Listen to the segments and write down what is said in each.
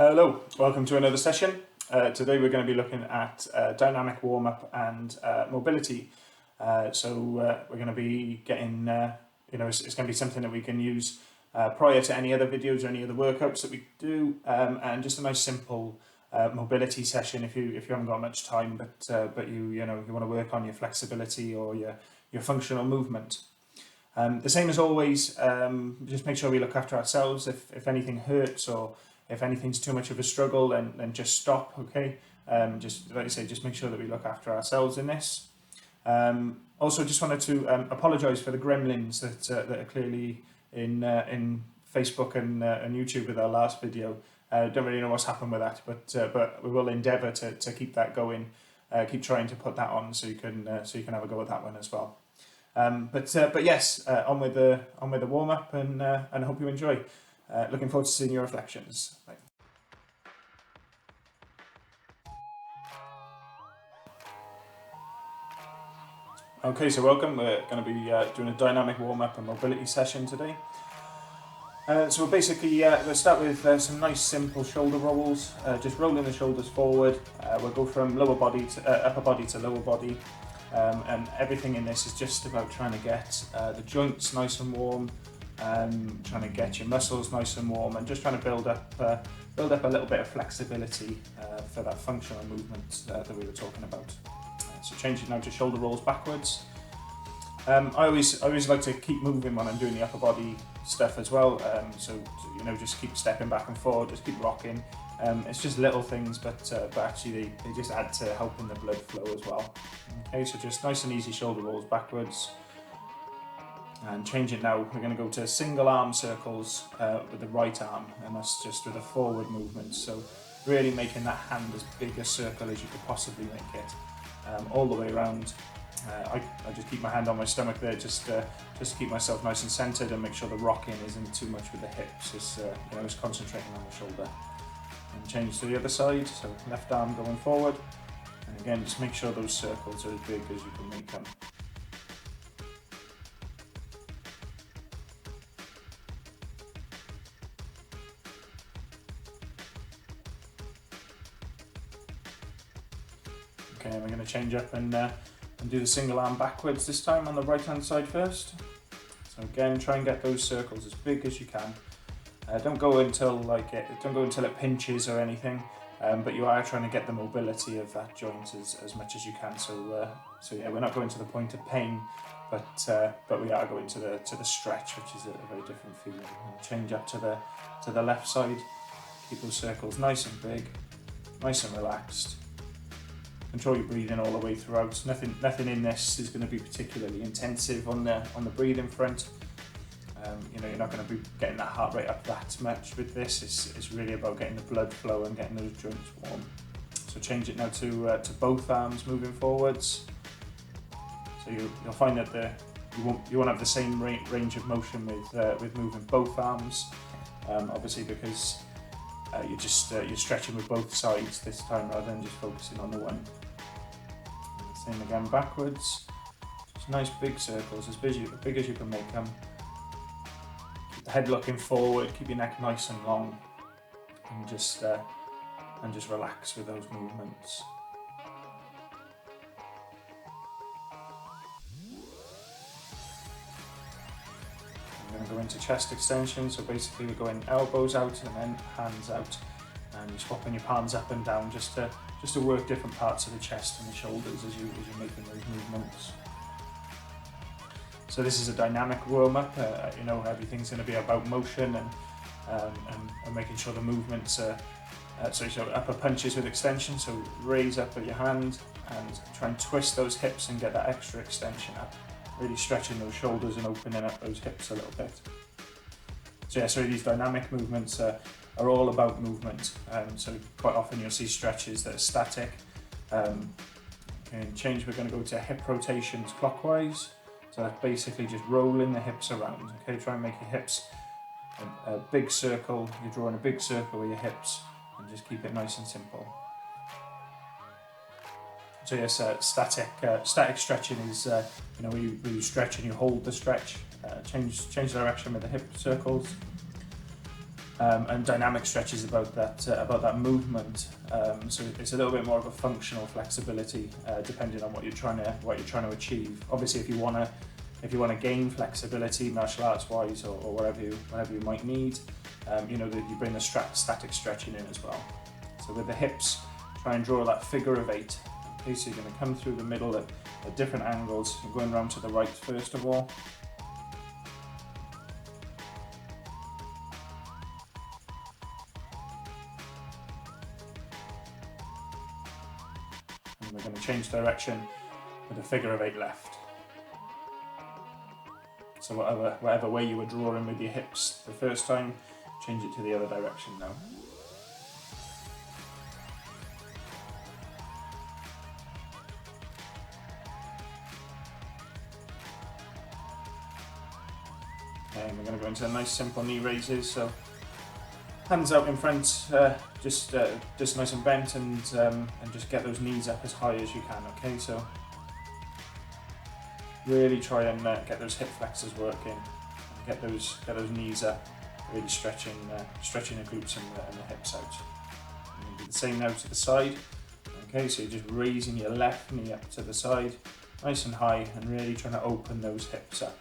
Hello, welcome to another session. Today we're going to be looking at dynamic warm-up and mobility. We're going to be getting, it's going to be something that we can use prior to any other videos or any other workouts that we do, and just a nice simple mobility session if you haven't got much time, but you want to work on your flexibility or your functional movement. The same as always, just make sure we look after ourselves. If anything hurts or if anything's too much of a struggle, then just stop, okay? Just like I say, just make sure that we look after ourselves in this. Also, just wanted to apologise for the gremlins that are clearly in Facebook and YouTube with our last video. Don't really know what's happened with that, but we will endeavour to keep that going. Keep trying to put that on so you can have a go at that one as well. But yes, on with the warm up, and I hope you enjoy. Looking forward to seeing your reflections. Bye. Okay, so welcome. We're going to be doing a dynamic warm-up and mobility session today. So we'll basically we'll start with some nice simple shoulder rolls, just rolling the shoulders forward. We'll go from lower body to upper body to lower body, and everything in this is just about trying to get the joints nice and warm. Trying to get your muscles nice and warm, and just trying to build up a little bit of flexibility for that functional movement that we were talking about. So changing now to shoulder rolls backwards. I always like to keep moving when I'm doing the upper body stuff as well. So just keep stepping back and forward, just keep rocking. It's just little things, but actually they just add to helping the blood flow as well. Okay, so just nice and easy shoulder rolls backwards. And change it now, we're going to go to single arm circles with the right arm, and that's just with a forward movement. So really making that hand as big a circle as you could possibly make it, all the way around. I just keep my hand on my stomach there, just to keep myself nice and centered and make sure the rocking isn't too much with the hips. Just concentrating on the shoulder. And change to the other side, so left arm going forward. And again, just make sure those circles are as big as you can make them. Okay, we're going to change up and do the single arm backwards this time on the right hand side first. So again, try and get those circles as big as you can. Don't go until it pinches or anything, but you are trying to get the mobility of that joint as much as you can. So yeah, we're not going to the point of pain, but we are going to the stretch, which is a very different feeling. And change up to the left side. Keep those circles nice and big, nice and relaxed. Control your breathing all the way throughout. Nothing in this is going to be particularly intensive on the breathing front. You're not going to be getting that heart rate up that much with this. It's really about getting the blood flow and getting those joints warm. So change it now to both arms moving forwards. So you'll find that you won't have the same range of motion with moving both arms, obviously because you're stretching with both sides this time rather than just focusing on the one. And same again backwards. Just nice big circles, as big as you can make them. Keep the head looking forward, keep your neck nice and long, and just relax with those movements. I'm going to go into chest extension, so basically we're going elbows out and then hands out, and you're swapping your palms up and down just to work different parts of the chest and the shoulders as you're making those movements. So this is a dynamic warm-up. Everything's going to be about motion and making sure the movements are so upper punches with extension, so raise up at your hand and try and twist those hips and get that extra extension up. Really stretching those shoulders and opening up those hips a little bit. So yeah, so these dynamic movements are all about movement. So quite often you'll see stretches that are static. Change, we're going to go to hip rotations clockwise. So that's basically just rolling the hips around. Okay, try and make your hips a big circle. You're drawing a big circle with your hips, and just keep it nice and simple. So yes, static stretching is where you stretch and you hold the stretch. Change direction with the hip circles. And dynamic stretch is about that movement. So it's a little bit more of a functional flexibility, depending on what you're trying to achieve. Obviously, if you want to gain flexibility, martial arts wise, or whatever you might need, you know, that you bring the static stretching in as well. So with the hips, try and draw that figure of 8. Okay, so you're going to come through the middle at different angles. You're going around to the right first of all. And we're going to change direction with a figure of 8 left. So whatever way you were drawing with your hips the first time, change it to the other direction now. And we're going to go into nice simple knee raises. So hands out in front, just nice and bent, and just get those knees up as high as you can. Okay, so really try and get those hip flexors working, and get those knees up, really stretching the glutes and the hips out. And do the same now to the side. Okay, so you're just raising your left knee up to the side, nice and high, and really trying to open those hips up.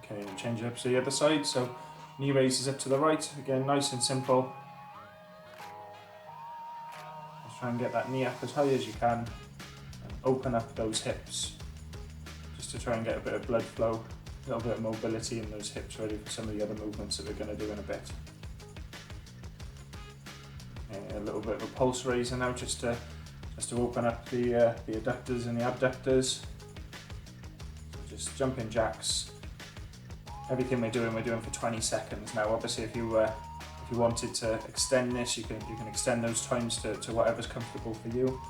Okay, and change it up to the other side. So knee raises up to the right, again nice and simple. Just try and get that knee up as high as you can, and open up those hips, just to try and get a bit of blood flow, a little bit of mobility in those hips, ready for some of the other movements that we're going to do in a bit. Okay, a little bit of a pulse raiser now, just to open up the adductors and the abductors. So just jumping jacks. Everything we're doing for 20 seconds now. Obviously, if you wanted to extend this, you can extend those times to whatever's comfortable for you.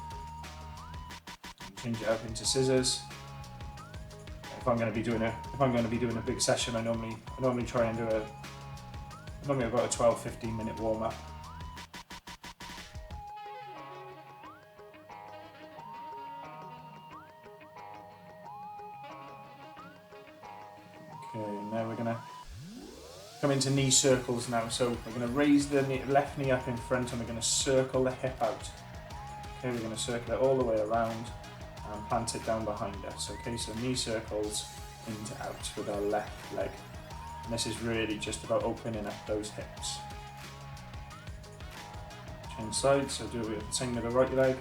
Change it up into scissors. If I'm going to be doing a big session, I normally try and do about a 12-15 minute warm up. Okay, now we're going to come into knee circles now. So we're going to raise the left knee up in front, and we're going to circle the hip out. Okay, we're going to circle it all the way around and plant it down behind us. Okay, so knee circles into out with our left leg. And this is really just about opening up those hips. Change sides, so do the same with the right leg.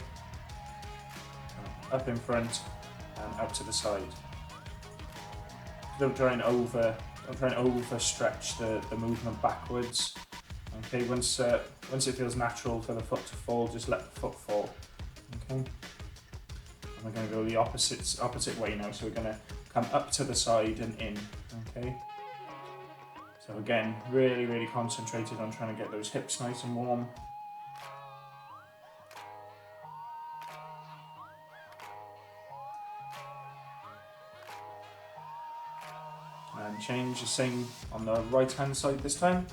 Up in front and out to the side. Don't try and overstretch the movement backwards. Okay, once it feels natural for the foot to fall, just let the foot fall. Okay, and we're going to go the opposite way now. So we're going to come up to the side and in. Okay. So again, really concentrated on trying to get those hips nice and warm. And change the same on the right hand side this time.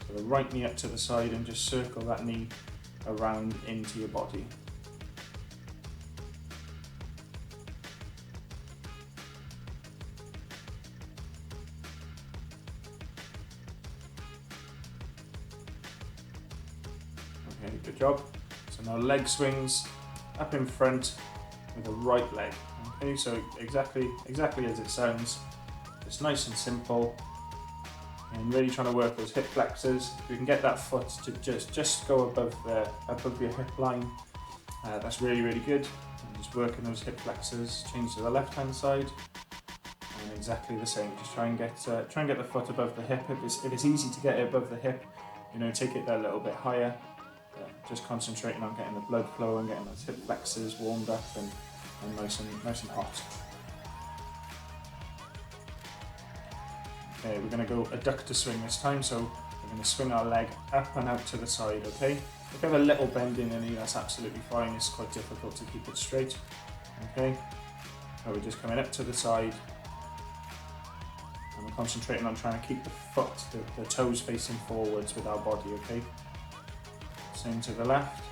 So the right knee up to the side, and just circle that knee around into your body. Okay, good job. So now leg swings up in front with the right leg. Okay, so exactly as it sounds. It's nice and simple, and really trying to work those hip flexors. If you can get that foot to just go above your hip line, that's really good. And just working those hip flexors. Change to the left hand side, and exactly the same. Just try and get the foot above the hip. If it's easy to get it above the hip, you know, take it a little bit higher. Just concentrating on getting the blood flow and getting those hip flexors warmed up and nice and hot. Okay, we're going to go adductor swing this time, so we're going to swing our leg up and out to the side, okay? If you have a little bend in the knee, that's absolutely fine. It's quite difficult to keep it straight, okay? So we're just coming up to the side, and we're concentrating on trying to keep the foot, the toes facing forwards with our body, okay? Same to the left.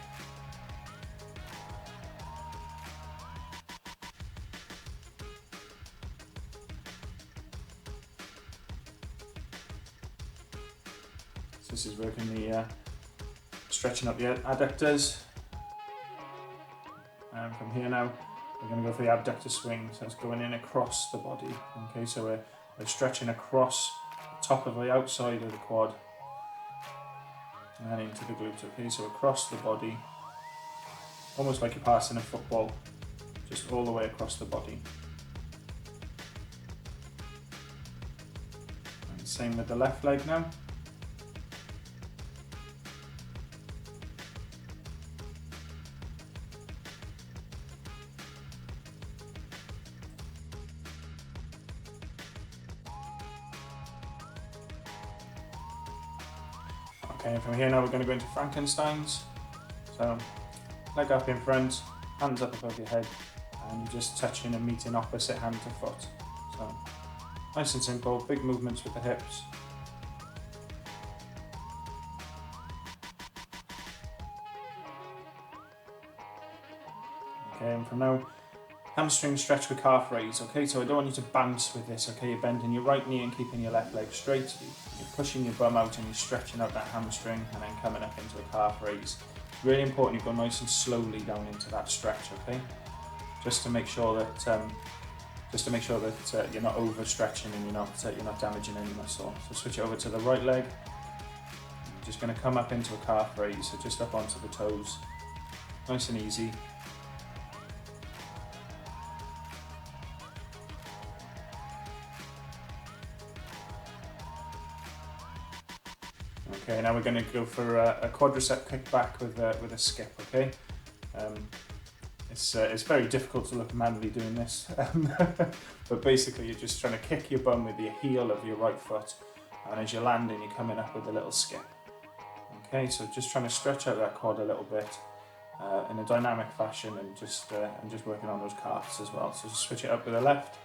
this is working the stretching up the adductors. And from here now, we're going to go for the abductor swing, so it's going in across the body. Okay, so we're stretching across the top of the outside of the quad and into the glutes. Okay, so across the body, almost like you're passing a football, just all the way across the body. And same with the left leg now. Okay, and from here now we're going to go into Frankensteins. So, leg up in front, hands up above your head, and you're just touching and meeting opposite hand to foot. So, nice and simple, big movements with the hips. Okay, and from now, hamstring stretch with calf raise. Okay, so I don't want you to bounce with this. Okay, you're bending your right knee and keeping your left leg straight. You're pushing your bum out and you're stretching out that hamstring and then coming up into a calf raise. Really important you go nice and slowly down into that stretch. Okay, just to make sure that you're not overstretching and you're not damaging any muscle. So switch it over to the right leg. You're just going to come up into a calf raise, so just up onto the toes, nice and easy. Okay, now we're going to go for a quadricep kick back with a skip. Okay, it's very difficult to look manly doing this, but basically you're just trying to kick your bum with the heel of your right foot, and as you're landing, you're coming up with a little skip. Okay, so just trying to stretch out that quad a little bit in a dynamic fashion, and just working on those calves as well. So just switch it up with the left.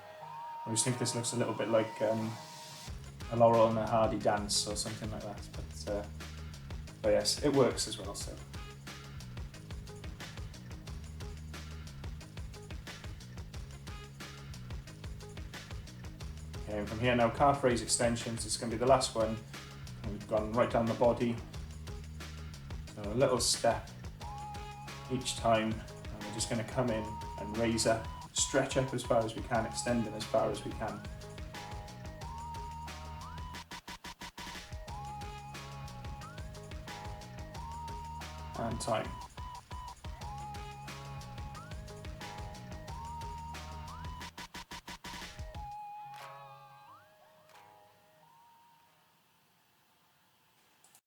I just think this looks a little bit like a Laurel and a Hardy dance or something like that, but yes, it works as well. So okay, and from here now, calf raise extensions. It's going to be the last one. And we've gone right down the body, so a little step each time, and we're just going to come in and raise up, stretch up as far as we can, extending as far as we can. And time.